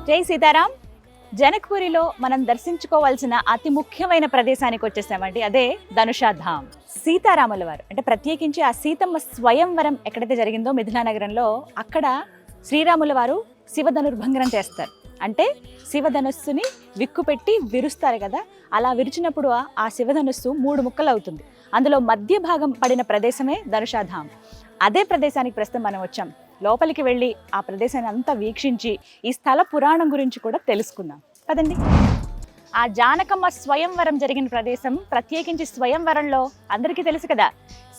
జై సీతారాం. జనక్పూరిలో మనం దర్శించుకోవాల్సిన అతి ముఖ్యమైన ప్రదేశానికి వచ్చేసామండి. అదే ధనుషాధామ్. సీతారాముల వారు అంటే ప్రత్యేకించి ఆ సీతమ్మ స్వయంవరం ఎక్కడైతే జరిగిందో మిథిలా నగరంలో, అక్కడ శ్రీరాముల వారు శివధనుర్భంగనం చేస్తారు. అంటే శివధనుస్సుని విక్కుపెట్టి విరుస్తారు కదా, అలా విరిచినప్పుడు ఆ శివధనుస్సు 3 ముక్కలు అవుతుంది. అందులో మధ్య భాగం పడిన ప్రదేశమే ధనుషాధామ్. అదే ప్రదేశానికి ప్రస్తుతం మనం వచ్చాం. లోపలికి వెళ్ళి ఆ ప్రదేశాన్ని అంతా వీక్షించి ఈ స్థల పురాణం గురించి కూడా తెలుసుకుందాం పదండి. ఆ జానకమ్మ స్వయంవరం జరిగిన ప్రదేశం, ప్రత్యేకించి స్వయంవరంలో అందరికీ తెలుసు కదా,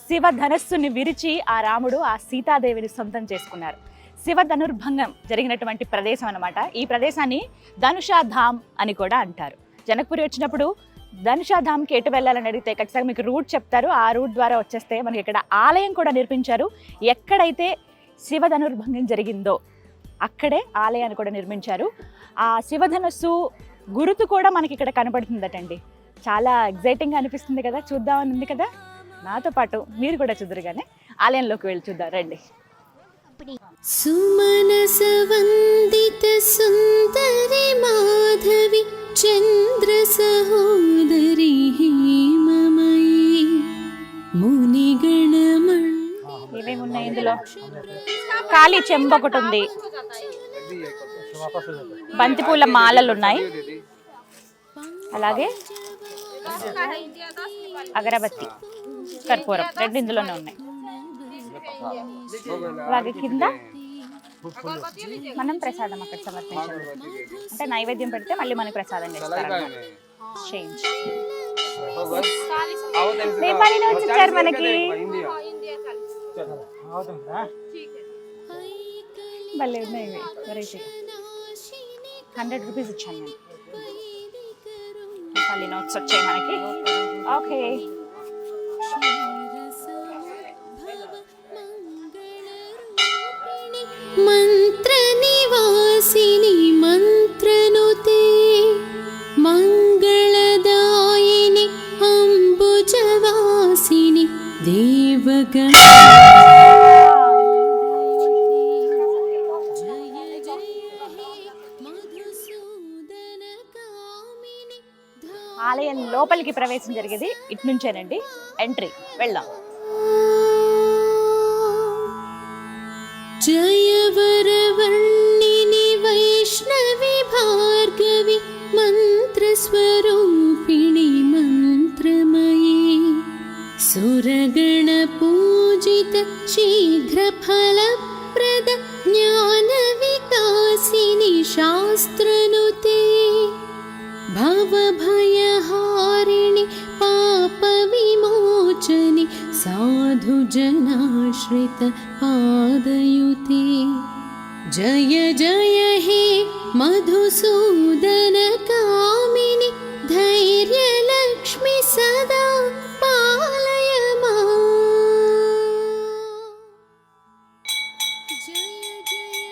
శివ ధనస్సుని విరిచి ఆ రాముడు ఆ సీతాదేవిని సొంతం చేసుకున్నారు. శివ ధనుర్భంగం జరిగినటువంటి ప్రదేశం అన్నమాట. ఈ ప్రదేశాన్ని ధనుషాధామ్ అని కూడా అంటారు. జనక్పూరి వచ్చినప్పుడు ధనుషాధామ్కి ఎటు వెళ్ళాలని అడిగితే ఖచ్చితంగా మీకు రూట్ చెప్తారు. ఆ రూట్ ద్వారా వచ్చేస్తే మనకి ఇక్కడ ఆలయం కూడా నిర్మించారు. ఎక్కడైతే శివధనుర్భంగం జరిగిందో అక్కడే ఆలయాన్ని కూడా నిర్మించారు. ఆ శివధనుస్సు గురుతు కూడా మనకి ఇక్కడ కనబడుతుందటండి. చాలా ఎగ్జైటింగ్గా అనిపిస్తుంది కదా, చూద్దామని ఉంది కదా. నాతో పాటు మీరు కూడా చూద్దరుగానే ఆలయంలోకి వెళ్ళి చూద్దాం రండి. సుమనస వందిత సుందరి మాధవి చంద్ర సహోదరి హేమమయీ మునిగణమణి. ఇవేమున్నాయి ఇందులో? కాళీ చెంబు ఒకటి ఉంది, బంతిపూల మాలలు ఉన్నాయి, అలాగే అగరబత్తి, కర్పూరం రెండు ఇందులోనే ఉన్నాయి. అలాగే కింద మనం ప్రసాదం అక్కడ సమర్పించాలి. అంటే నైవేద్యం పెడితే మళ్ళీ మనకి ప్రసాదం చేస్తారు. నేపాలీ నుంచి వచ్చారు మనకి. భలే ఉన్నాయి వెరైటీ. 100 రూపీస్ ఇచ్చాను నేను. నేపాలీ నోట్స్ వచ్చాయి మనకి. ఓకే, మంత్ర నివాసిని మంత్రనుతే మంగళదాయిని అంబుజవాసిని దేవగణ. ఆలయం లోపలికి ప్రవేశం జరిగేది ఇటు నుంచేనండి, ఎంట్రీ. వెళ్దాం. జయవరవర్ణిని వైష్ణవి భార్గవి మంత్రస్వరూపిణి మంత్రమయీ సురగణ పూజిత శీఘ్ర ఫలప్రద జ్ఞాన వికాసిని శాస్త్రనుతే భవభయహారిణి పాప విమోచని సాధు జనాశ్రిత పాదయుతే. జయ జయ హే మధుసూదన కామిని ధైర్యలక్ష్మి సదా పాలయ మాం. జయ జయ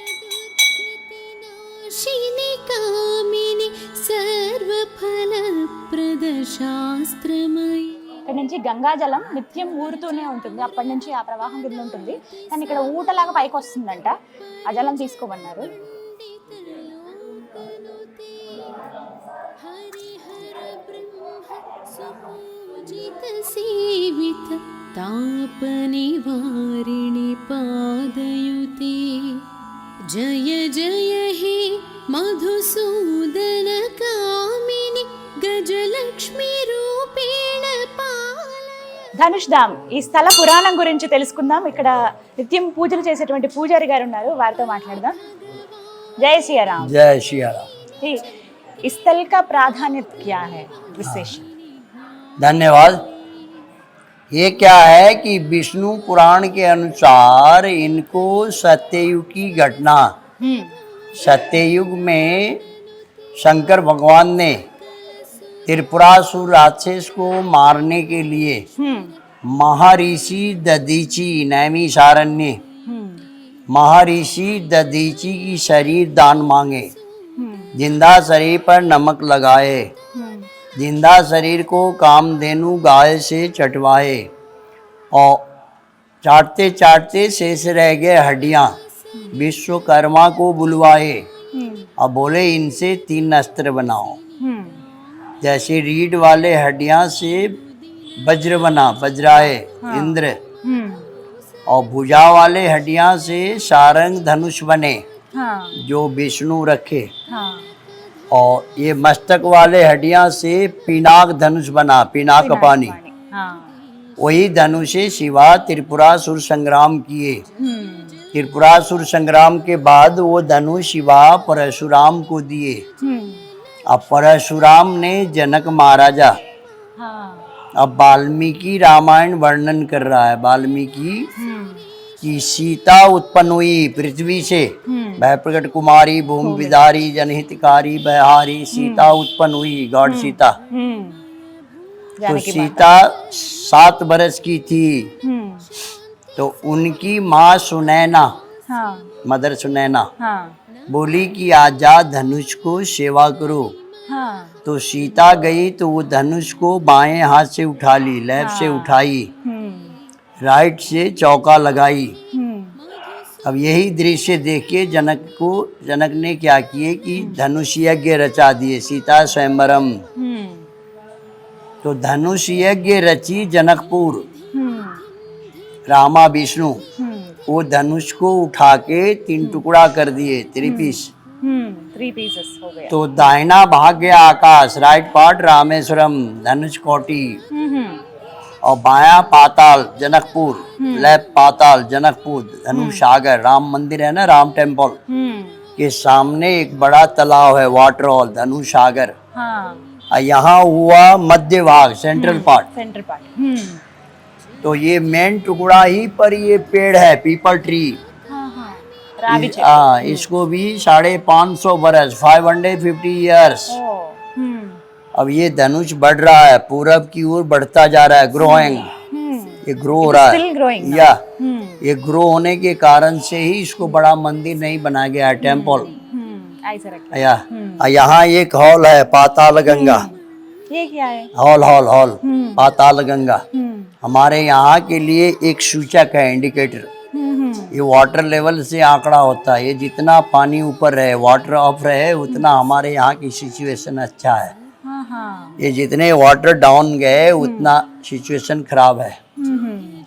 దుర్గతినాశిని కామిని సర్వఫలప్రద శాస్త్రమయి. ఇక్కడ నుంచి గంగాజలం నిత్యం ఊరుతూనే ఉంటుంది. అప్పటి నుంచి ఆ ప్రవాహం కింద ఉంటుంది, కానీ ఇక్కడ ఊటలాగా పైకి వస్తుందంట. ఆ జలం తీసుకోమన్నారు. సేవిత తాపనివారిణి పాదయుతే. జయ జయ హే మధుసూదన కామిని గజలక్ష్మి రూపేణ పాలయ. ధనుష్ ధామ్, ఈ స్థల పురాణం గురించి తెలుసుకుందాం. ఇక్కడ నిత్యం పూజలు చేసేటువంటి పూజారి గారు ఉన్నారు, వారితో మాట్లాడదాం. జై సియారాం. जय सिया राम। इस स्थल का प्राधान्यत क्या है, विशेष? धन्यवाद। ये क्या है कि विष्णु पुराण के अनुसार इनको सत्ययुग की घटना, सत्ययुग में शंकर भगवान ने त्रिपुरासुर राक्षस को मारने के लिए महर्षि दधीची नैमिषारण्य महर्षि दधीची की शरीर दान मांगे, जिंदा शरीर पर नमक लगाए, जिंदा शरीर को कामधेनु गाय से चटवाए और चाटते चाटते शेष रह गए हड्डियाँ विश्वकर्मा को बुलवाए अब बोले इनसे 3 अस्त्र बनाओ। हम्म, जैसे रीढ़ वाले हड्डियां से वज्र बना, वज्राय इंद्र, हम्म, और भुजा वाले हड्डियां से सारंग धनुष बने हाँ, जो विष्णु रखे, हाँ, और ये मस्तक वाले हड्डियां से पिनाक धनुष बना, पिनाक पानी। हाँ, वही धनुष से शिवा त्रिपुरासुर संग्राम किए। हम्म, त्रिपुरासुर संग्राम के बाद वो धनुष शिवा परशुराम को दिए। हम्म, अब परशुराम ने जनक महाराजा, हाँ, अब वाल्मीकि रामायण वर्णन कर रहा है, वाल्मीकि हम्म, कि सीता उत्पन्न हुई पृथ्वी से, भय प्रकट कुमारी भूमि विदारी जनहितकारी बहारी, सीता उत्पन्न हुई, गॉड सीता। हम्म, तो जानकी माता। सीता 7 बरस की थी, हम्म, तो उनकी माँ सुनैना, हाँ, मदर सुनैना हाँ, बोली कि आजा धनुष को सेवा करो। हाँ, तो सीता गई तो वो धनुष को बाएं हाथ से उठा ली, लेफ्ट से उठाई, हम्म, राइट से चौका लगाई। हम्म, अब यही दृश्य देख के जनक ने क्या किए कि धनुष यज्ञ रचा दिए, सीता स्वयंवरम। हम्म, तो धनुष यज्ञ रची जनकपुर, हम्म, रामा विष्णु, हम्म, वो धनुष को उठा के 3 टुकड़ा कर दिए, 3 पीस। 3 पीसेस हो गया। तो दाहिना भाग गया आकाश, राइट पार्ट रामेश्वरम धनुष कोटी, हम्म, और बाया पाताल जनकपुर, लेफ्ट पाताल जनकपुर, धनुष सागर, राम मंदिर है ना, राम टेम्पल हम्म, के सामने एक बड़ा तालाब है, वाटर हॉल, धनुष सागर। हाँ, और यहाँ हुआ मध्य भाग, सेंट्रल पार्ट। Centre part. तो ये मेन टुकड़ा ही पर ये पेड़ है, पीपल ट्री। हाँ, हाँ, रावी चेक। हाँ, इसको भी 550 बरस, 550 ईयर्स। ओ, हम्म, अब ये धनुष बढ़ रहा है, पूरब की ओर बढ़ता जा रहा है, ग्रोइंग, ये ग्रो हो रहा still growing है, now. या ये ग्रो होने के कारण से ही इसको बड़ा मंदिर नहीं बना गया है, टेम्पल। ऐसे रखे। या यहाँ एक हॉल है, पाताल गंगा, ये क्या है? हॉल पाताल गंगा हमारे यहाँ के लिए एक सूचक है, इंडिकेटर। ये वाटर लेवल से आंकड़ा होता है, ये जितना पानी ऊपर रहे, वाटर अप रहे, उतना हमारे यहाँ की सिचुएशन अच्छा है। हाँ, हाँ, ये जितने वाटर डाउन गए उतना सिचुएशन खराब है।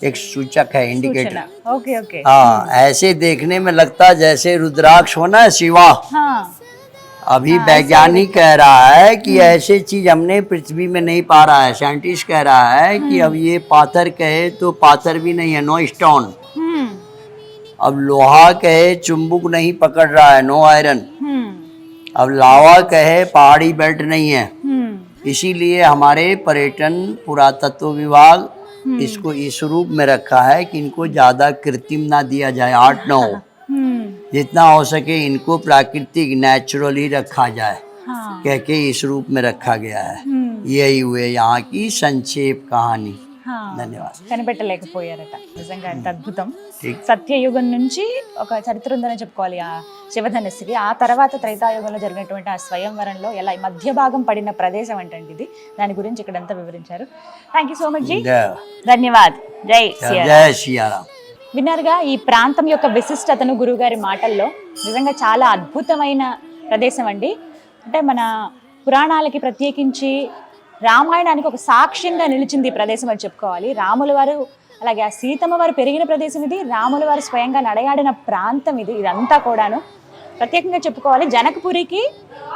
एक सूचक है, इंडिकेटर। सूचना। Okay, okay. हाँ, ऐसे देखने में लगता है जैसे रुद्राक्ष होना है, शिवा। हाँ, अभी वैज्ञानिक कह रहा है कि ऐसे चीज हमने पृथ्वी में नहीं पा रहा है। साइंटिस्ट कह रहा है कि अब ये पाथर कहे तो पाथर भी नहीं है, नो स्टोन। अब लोहा कहे चुंबक नहीं पकड़ रहा है, नो आयरन। अब लावा कहे पहाड़ी बेल्ट नहीं है। इसीलिए हमारे पर्यटन पुरातत्व विभाग इसको इस रूप में रखा है कि इनको ज्यादा कृत्रिम ना दिया जाए, आर्ट ना हो, जितना हो सके इनको प्राकृतिक नेचुरल ही रखा जाए, हाँ, कह के इस रूप में रखा गया है। यही हुए यहाँ की संक्षेप कहानी। ధన్యవాదాలు. కనిపెట్టలేకపోయారట. నిజంగా అంత అద్భుతం. ठीक. సత్యయుగం నుంచి ఒక చరిత్ర ఉందని చెప్పుకోవాలి ఆ శివధనుస్సుకి. ఆ తర్వాత త్రేతాయుగంలో జరిగినటువంటి ఆ స్వయంవరంలో ఎలా మధ్య భాగం పడిన ప్రదేశం అంటండి ఇది. దాని గురించి ఇక్కడంతా వివరించారు. థ్యాంక్ యూ సో మచ్ జీ. ధన్యవాద్. జై శ్రీరామ్. జై శ్రీరామ్. విన్నారుగా ఈ ప్రాంతం యొక్క విశిష్టతను గురువుగారి మాటల్లో. నిజంగా చాలా అద్భుతమైన ప్రదేశం అండి. అంటే మన పురాణాలకి ప్రత్యేకించి రామాయణానికి ఒక సాక్ష్యంగా నిలిచింది ఈ ప్రదేశం అని చెప్పుకోవాలి. రాముల వారు అలాగే ఆ సీతమ్మ వారు పెరిగిన ప్రదేశం ఇది. రాముల వారు స్వయంగా నడయాడిన ప్రాంతం ఇది. ఇదంతా కూడాను ప్రత్యేకంగా చెప్పుకోవాలి. జనకపురికి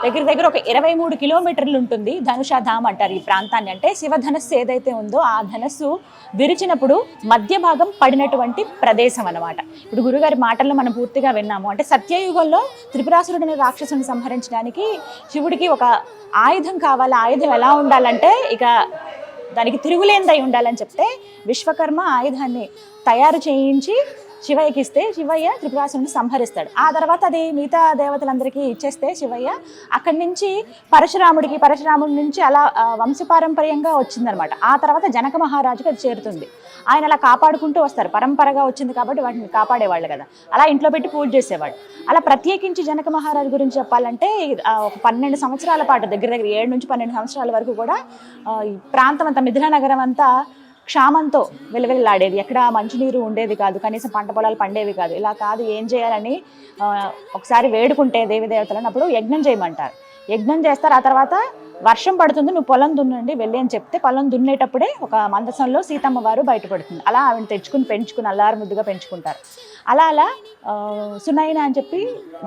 దగ్గర దగ్గర ఒక 23 కిలోమీటర్లు ఉంటుంది. ధనుషాధామ్ అంటారు ఈ ప్రాంతాన్ని. అంటే శివధనస్సు ఏదైతే ఉందో ఆ ధనస్సు విరిచినప్పుడు మధ్య భాగం పడినటువంటి ప్రదేశం అన్నమాట. ఇప్పుడు గురుగారి మాటల్లో మనం పూర్తిగా విన్నాము. అంటే సత్యయుగంలో త్రిపురాసురుడిని రాక్షసుని సంహరించడానికి శివుడికి ఒక ఆయుధం కావాలి. ఆయుధం ఎలా ఉండాలంటే ఇక దానికి తిరుగులేనిదై ఉండాలని చెప్తే విశ్వకర్మ ఆయుధాన్ని తయారు చేయించి శివయ్యకి ఇస్తే శివయ్య త్రిపురాసురుడిని సంహరిస్తాడు. ఆ తర్వాత అది మిగతా దేవతలందరికీ ఇచ్చేస్తే శివయ్య అక్కడి నుంచి పరశురాముడి నుంచి అలా వంశపారంపర్యంగా వచ్చిందనమాట. ఆ తర్వాత జనక మహారాజుకి అది చేరుతుంది. ఆయన అలా కాపాడుకుంటూ వస్తారు. పరంపరగా వచ్చింది కాబట్టి వాటిని కాపాడేవాళ్ళు కదా, అలా ఇంట్లో పెట్టి పూజ చేసేవాళ్ళు. అలా ప్రత్యేకించి జనక మహారాజు గురించి చెప్పాలంటే ఒక 12 సంవత్సరాల పాటు దగ్గర దగ్గర 7 నుంచి 12 సంవత్సరాల వరకు కూడా ఈ ప్రాంతం అంతా మిథిలా నగరం అంతా క్షామంతో వెలువెల్లాడేది. ఎక్కడ మంచినీరు ఉండేది కాదు, కనీసం పంట పొలాలు పండేవి కాదు. ఇలా కాదు, ఏం చేయాలని ఒకసారి వేడుకుంటే దేవి దేవతలను అప్పుడు యజ్ఞం చేయమంటారు. యజ్ఞం చేస్తారు. ఆ తర్వాత వర్షం పడుతుంది, నువ్వు పొలం దున్నండి వెళ్ళి అని చెప్తే పొలం దున్నేటప్పుడే ఒక మందసంలో సీతమ్మ వారు బయటపడుతుంది. అలా ఆవిడని తెచ్చుకుని పెంచుకుని అల్లారు ముద్దుగా పెంచుకుంటారు. అలా సునయన అని చెప్పి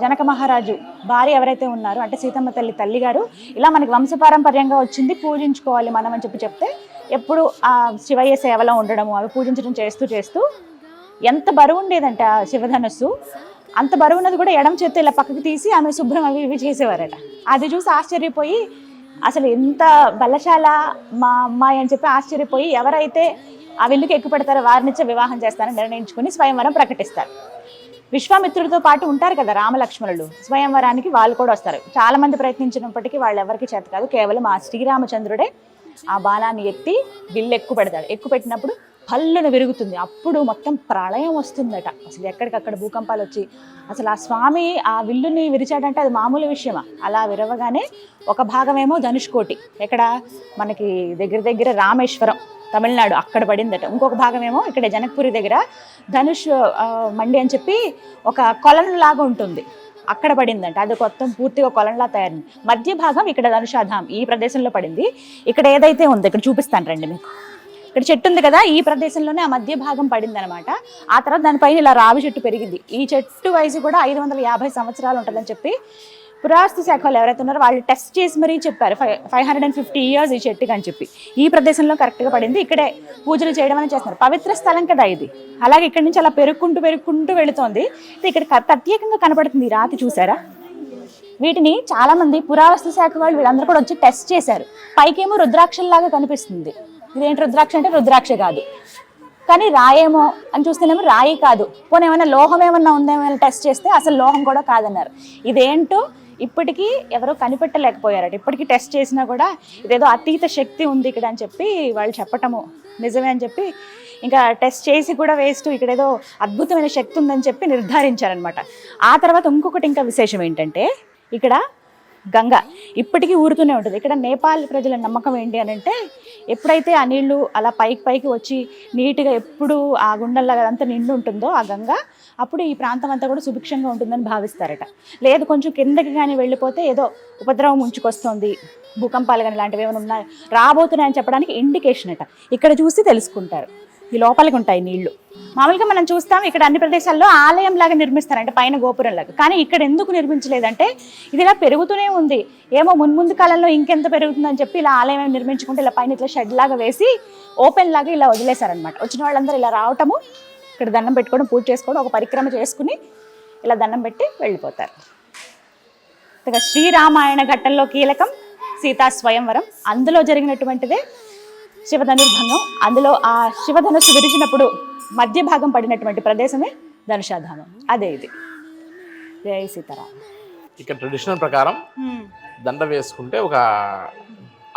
జనక మహారాజు భార్య ఎవరైతే ఉన్నారో, అంటే సీతమ్మ తల్లి గారు ఇలా మనకి వంశపారంపర్యంగా వచ్చింది, పూజించుకోవాలి మనం అని చెప్తే ఎప్పుడు ఆ శివయ్య సేవలో ఉండడము, అవి పూజించడం చేస్తూ ఎంత బరువు ఉండేదంటే ఆ శివధనస్సు, అంత బరువు ఉన్నది కూడా ఎడమ చేత్తో ఇలా పక్కకి తీసి ఆమె శుభ్రం అవి ఇవి చేసేవారట. అది చూసి ఆశ్చర్యపోయి అసలు ఎంత బలశాల మా అమ్మాయి అని చెప్పి ఆశ్చర్యపోయి ఎవరైతే ఆ విల్లుకి ఎక్కువ పెడతారో వారినిచ్చే వివాహం చేస్తారని నిర్ణయించుకుని స్వయంవరం ప్రకటిస్తారు. విశ్వామిత్రుడితో పాటు ఉంటారు కదా రామలక్ష్మణులు, స్వయంవరానికి వాళ్ళు కూడా వస్తారు. చాలా మంది ప్రయత్నించినప్పటికీ వాళ్ళు ఎవరికి చేత కాదు. కేవలం ఆ శ్రీరామచంద్రుడే ఆ బాణాన్ని ఎత్తి విల్లు ఎక్కువ పెడతాడు. ఎక్కువ పెట్టినప్పుడు పళ్ళును విరుగుతుంది. అప్పుడు మొత్తం ప్రళయం వస్తుందట. అసలు ఎక్కడికక్కడ భూకంపాలు వచ్చి అసలు ఆ స్వామి ఆ విల్లుని విరిచాడంటే అది మామూలు విషయమా? అలా విరవగానే ఒక భాగమేమో ధనుష్కోటి, ఎక్కడ మనకి దగ్గర రామేశ్వరం తమిళనాడు అక్కడ పడిందట. ఇంకొక భాగమేమో ఇక్కడ జనక్పురి దగ్గర ధనుష్ మండి అని చెప్పి ఒక కొలనులాగా ఉంటుంది, అక్కడ పడిందంట. అది మొత్తం పూర్తిగా కొలంలా తయారైంది. మధ్య భాగం ఇక్కడ ధనుషాధాం ఈ ప్రదేశంలో పడింది. ఇక్కడ ఏదైతే ఉందో ఇక్కడ చూపిస్తాను రండి మీకు. ఇక్కడ చెట్టు ఉంది కదా, ఈ ప్రదేశంలోనే ఆ మధ్య భాగం పడింది అనమాట. ఆ తర్వాత దానిపైన ఇలా రావి చెట్టు పెరిగింది. ఈ చెట్టు వయసు కూడా 550 సంవత్సరాలు ఉంటుందని చెప్పి పురావస్తు శాఖ వాళ్ళు ఎవరైతే ఉన్నారో వాళ్ళు టెస్ట్ చేసి మరీ చెప్పారు. 550 years ఈ చెట్టుకి అని చెప్పి. ఈ ప్రదేశంలో కరెక్ట్గా పడింది. ఇక్కడే పూజలు చేయడం అని చేస్తున్నారు. పవిత్ర స్థలం కదా ఇది. అలాగే ఇక్కడి నుంచి అలా పెరుక్కుంటూ వెళుతోంది. ఇక్కడ ప్రత్యేకంగా కనపడుతుంది ఈ రాతి, చూసారా? వీటిని చాలా మంది పురావస్తు శాఖ వాళ్ళు వీళ్ళందరూ కూడా వచ్చి టెస్ట్ చేశారు. పైకేమో రుద్రాక్షల్లాగా కనిపిస్తుంది. ఇదేంటి రుద్రాక్ష అంటే రుద్రాక్ష కాదు, కానీ రాయేమో అని చూస్తేనేమో రాయి కాదు. పోనీ ఏమైనా లోహం ఏమన్నా ఉందేమో టెస్ట్ చేస్తే అసలు లోహం కూడా కాదన్నారు. ఇదేంటో ఇప్పటికీ ఎవరో కనిపెట్టలేకపోయారట. ఇప్పటికీ టెస్ట్ చేసినా కూడా ఇదేదో అతీత శక్తి ఉంది ఇక్కడ అని చెప్పి వాళ్ళు చెప్పటము నిజమే అని చెప్పి ఇంకా టెస్ట్ చేసి కూడా వేస్ట్, ఇక్కడ ఏదో అద్భుతమైన శక్తి ఉందని చెప్పి నిర్ధారించారనమాట. ఆ తర్వాత ఇంకొకటి ఇంకా విశేషం ఏంటంటే ఇక్కడ గంగ ఇప్పటికీ ఊరుతూనే ఉంటుంది. ఇక్కడ నేపాల్ ప్రజల నమ్మకం ఏంటి అని అంటే ఎప్పుడైతే ఆ నీళ్లు అలా పైకి వచ్చి నీట్గా ఎప్పుడు ఆ గుండెల్లాగా అంతా నిండు ఉంటుందో ఆ గంగ, అప్పుడు ఈ ప్రాంతం అంతా కూడా సుభిక్షంగా ఉంటుందని భావిస్తారట. లేదు కొంచెం కిందకి కానీ వెళ్ళిపోతే ఏదో ఉపద్రవం ముంచుకొస్తుంది, భూకంపాలు కానీ ఇలాంటివి ఏమైనా ఉన్నాయి రాబోతున్నాయని చెప్పడానికి ఇండికేషన్ అట. ఇక్కడ చూసి తెలుసుకుంటారు. ఈ లోపలికి ఉంటాయి నీళ్లు. మామూలుగా మనం చూస్తాం ఇక్కడ అన్ని ప్రదేశాల్లో ఆలయం లాగా నిర్మిస్తారు, అంటే పైన గోపురం లాగా. కానీ ఇక్కడ ఎందుకు నిర్మించలేదంటే ఇది ఇలా పెరుగుతూనే ఉంది, ఏమో మున్ముందు కాలంలో ఇంకెంత పెరుగుతుందని చెప్పి ఇలా ఆలయం నిర్మించుకుంటే ఇలా పైన ఇట్లా షెడ్ లాగా వేసి ఓపెన్ లాగా ఇలా వదిలేశారనమాట. వచ్చిన వాళ్ళందరూ ఇలా రావటము, ఇక్కడ దండం పెట్టుకోవడం, పూజ చేసుకోవడం, ఒక పరిక్రమ చేసుకుని ఇలా దండం పెట్టి వెళ్ళిపోతారు. ఇక శ్రీరామాయణ ఘట్టంలో కీలకం సీతా స్వయంవరం. అందులో జరిగినటువంటిదే శివధనుర్భంగం. అందులో ఆ శివధనుస్సు విరిచినప్పుడు మధ్య భాగం పడినటువంటి ప్రదేశమే ధనుషాధామం. అదే ఇది. జై సీతారాం. ఇక్కడ ట్రెడిషనల్ ప్రకారం దండ వేసుకుంటే ఒక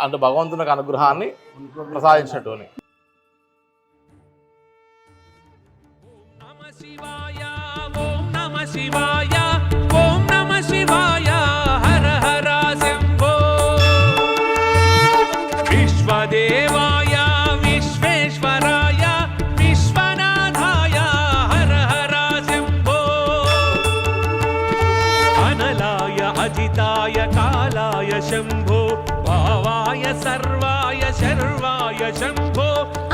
అంటే భగవంతునికి అనుగ్రహాన్ని ప్రసాదించినట్టు. శివాయ ఓం నమ శివాయ హర హర శంభో విశ్వదేవాయ విశ్వేశ్వరాయ విశ్వనాథాయ హర హర శంభో అనలాయ అజితాయ కాలాయ శంభో భావాయ సర్వాయ శర్వాయ శంభో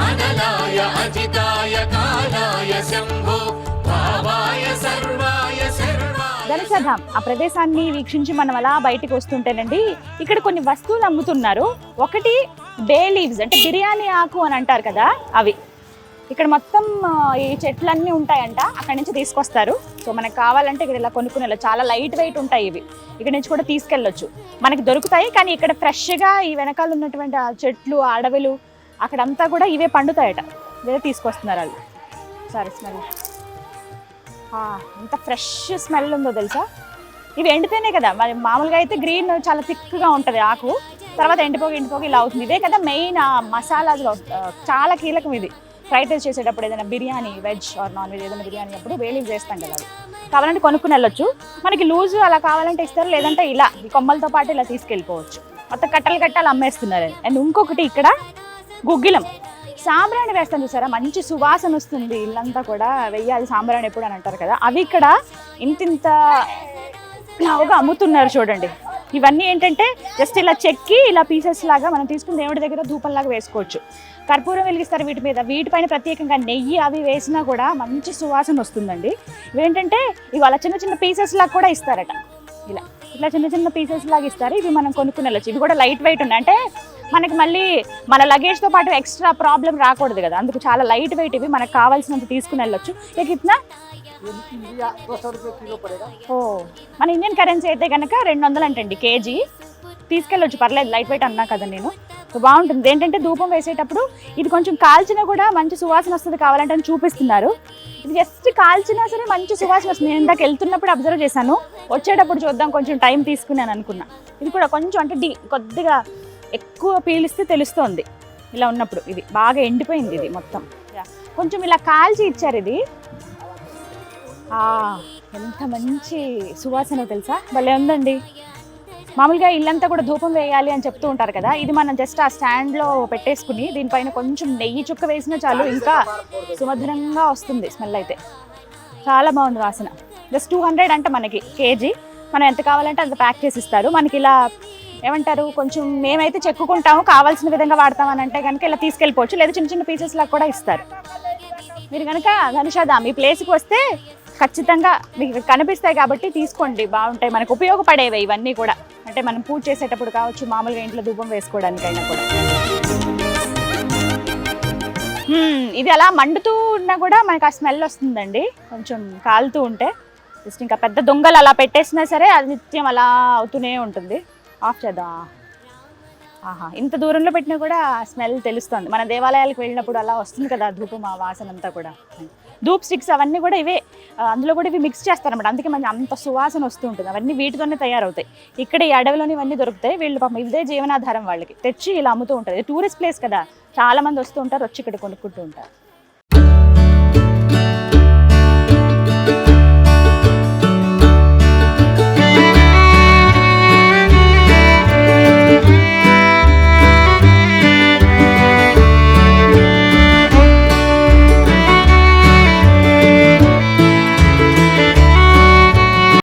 అనలాయ అజితాయ కాలాయ శంభో భావాయ సర్వాయ శర్వాయ. ధనుషాధాం ఆ ప్రదేశాన్ని వీక్షించి మనం అలా బయటకు వస్తుంటేనండి ఇక్కడ కొన్ని వస్తువులు అమ్ముతున్నారు. ఒకటి బే లీవ్స్, అంటే బిర్యానీ ఆకు అని అంటారు కదా, అవి ఇక్కడ మొత్తం ఈ చెట్లన్నీ ఉంటాయంట, అక్కడి నుంచి తీసుకొస్తారు. సో మనకు కావాలంటే ఇక్కడ ఇలా కొనుక్కునే, చాలా లైట్ వెయిట్ ఉంటాయి ఇవి, ఇక్కడ నుంచి కూడా తీసుకెళ్ళొచ్చు, మనకి దొరుకుతాయి. కానీ ఇక్కడ ఫ్రెష్గా ఈ వెనకాల ఉన్నటువంటి ఆ చెట్లు, ఆ అడవులు అక్కడంతా కూడా ఇవే పండుతాయట, ఇవే తీసుకొస్తున్నారు వాళ్ళు. సరే స్మెల్ ఎంత ఫ్రెష్ స్మెల్ ఉందో తెలుసా. ఇవి ఎండితేనే కదా, మరి మామూలుగా అయితే గ్రీన్ చాలా థిక్గా ఉంటుంది ఆకు, తర్వాత ఎండిపోగి ఇలా అవుతుంది. ఇదే కదా మెయిన్ మసాలాలో చాలా కీలకం ఇది. ఫ్రైడ్ రైస్ చేసేటప్పుడు ఏదైనా biryani veg or non veg ఏదైనా బిర్యానీ అప్పుడు వేలీవ్ చేస్తాం కదా, అది కావాలంటే కొనుక్కుని వెళ్ళొచ్చు. మనకి లూజు అలా కావాలంటే ఇస్తారు, లేదంటే ఇలా ఈ కొమ్మలతో పాటు ఇలా తీసుకెళ్ళిపోవచ్చు. మొత్తం కట్టలు అమ్మేస్తున్నారు. అండ్ ఇంకొకటి ఇక్కడ గుగ్గిలం, సాంబ్రాణి వేస్తాను చూసారా, మంచి సువాసన వస్తుంది, ఇల్లంతా కూడా వెయ్యాలి సాంబ్రాణి ఎప్పుడు అని అంటారు కదా, అవి ఇక్కడ ఇంతింత లావుగా అమ్ముతున్నారు చూడండి. ఇవన్నీ ఏంటంటే జస్ట్ ఇలా చెక్కి ఇలా పీసెస్ లాగా మనం తీసుకుని దేవుడి దగ్గర ధూపంలాగా వేసుకోవచ్చు. కర్పూరం వెలిగిస్తారు వీటి మీద, వీటిపైన ప్రత్యేకంగా నెయ్యి అవి వేసినా కూడా మంచి సువాసన వస్తుందండి. ఇవేంటంటే ఇవి అలా చిన్న చిన్న పీసెస్ లాగా కూడా ఇస్తారట, ఇట్లా చిన్న చిన్న పీసెస్ లాగా ఇస్తారు. ఇవి మనం కొనుక్కుని వెళ్ళచ్చు. ఇవి కూడా లైట్ వెయిట్ ఉన్నాయి, అంటే మనకి మళ్ళీ మన లగేజ్తో పాటు ఎక్స్ట్రా ప్రాబ్లం రాకూడదు కదా, అందుకు చాలా లైట్ వెయిట్. ఇవి మనకు కావాల్సినంత తీసుకుని వెళ్ళొచ్చు. ఇక ఇట్లా 200 रुपये किलो पड़ेगा. ఓ మన ఇండియన్ కరెన్సీ అయితే కనుక 200 అంటండి కేజీ. తీసుకెళ్ళొచ్చు, పర్లేదు, లైట్ వెయిట్ అన్నా కదా నేను. సో బాగుంటుంది. ఏంటంటే ధూపం వేసేటప్పుడు ఇది కొంచెం కాల్చినా కూడా మంచి సువాసన వస్తుంది, కావాలంటే అని చూపిస్తున్నారు. ఇది జస్ట్ కాల్చినా సరే మంచి సువాసన వస్తుంది. నేను ఇందాక వెళ్తున్నప్పుడు అబ్జర్వ్ చేశాను, వచ్చేటప్పుడు చూద్దాం కొంచెం టైం తీసుకున్నాను అనుకున్నా. ఇది కూడా కొంచెం అంటే కొద్దిగా ఎక్కువ పీలిస్తే తెలుస్తోంది ఇలా ఉన్నప్పుడు. ఇది బాగా ఎండిపోయింది, ఇది మొత్తం కొంచెం ఇలా కాల్చి ఇచ్చారు. ఇది ఎంత మంచి సువాసన తెలుసా, భలే ఉందండి. మామూలుగా ఇల్లంతా కూడా ధూపం వేయాలి అని చెప్తూ ఉంటారు కదా, ఇది మనం జస్ట్ ఆ స్టాండ్లో పెట్టేసుకుని దీనిపైన కొంచెం నెయ్యి చుక్క వేసినా చాలు, ఇంకా సుమధురంగా వస్తుంది స్మెల్. అయితే చాలా బాగుంది వాసన. జస్ట్ 200 అంట మనకి కేజీ. మనం ఎంత కావాలంటే అంత ప్యాక్ చేసి ఇస్తారు మనకి. ఇలా ఏమంటారు, కొంచెం మేమైతే చెక్కుకుంటాము, కావాల్సిన విధంగా వాడతామని అంటే కనుక ఇలా తీసుకెళ్ళిపోవచ్చు, లేదా చిన్న చిన్న పీసెస్ లాగా కూడా ఇస్తారు. మీరు కనుక ధనుషాధామ్ ఈ ప్లేస్కి వస్తే ఖచ్చితంగా మీకు కనిపిస్తాయి కాబట్టి తీసుకోండి, బాగుంటాయి, మనకు ఉపయోగపడేవి ఇవన్నీ కూడా. అంటే మనం పూజ చేసేటప్పుడు కావచ్చు, మామూలుగా ఇంట్లో ధూపం వేసుకోవడానికైనా కూడా. ఇది అలా మండుతూ ఉన్నా కూడా మనకు ఆ స్మెల్ వస్తుందండి, కొంచెం కాలుతూ ఉంటే. జస్ట్ ఇంకా పెద్ద దొంగలు అలా పెట్టేసినా సరే అది నిత్యం అలా అవుతూనే ఉంటుంది. ఆఫ్ చేద్దాం. ఆహా, ఇంత దూరంలో పెట్టినా కూడా స్మెల్ తెలుస్తుంది. మన దేవాలయాలకు వెళ్ళినప్పుడు అలా వస్తుంది కదా ధూపం, ఆ వాసన అంతా కూడా. ధూప్ స్టిక్స్ అవన్నీ కూడా ఇవే, అందులో కూడా ఇవి మిక్స్ చేస్తారన్నమాట, అందుకే మనకి అంత సువాసన వస్తూ ఉంటుంది. అవన్నీ వీటితోనే తయారవుతాయి. ఇక్కడ ఈ అడవిలోని ఇవన్నీ దొరుకుతాయి. వీళ్ళు పాపం ఇదే జీవనాధారం వాళ్ళకి, తెచ్చి ఇలా అమ్ముతూ ఉంటారు. ఇది టూరిస్ట్ ప్లేస్ కదా, చాలా మంది వస్తూ ఉంటారు, వచ్చి ఇక్కడ కొనుక్కుంటూ ఉంటారు.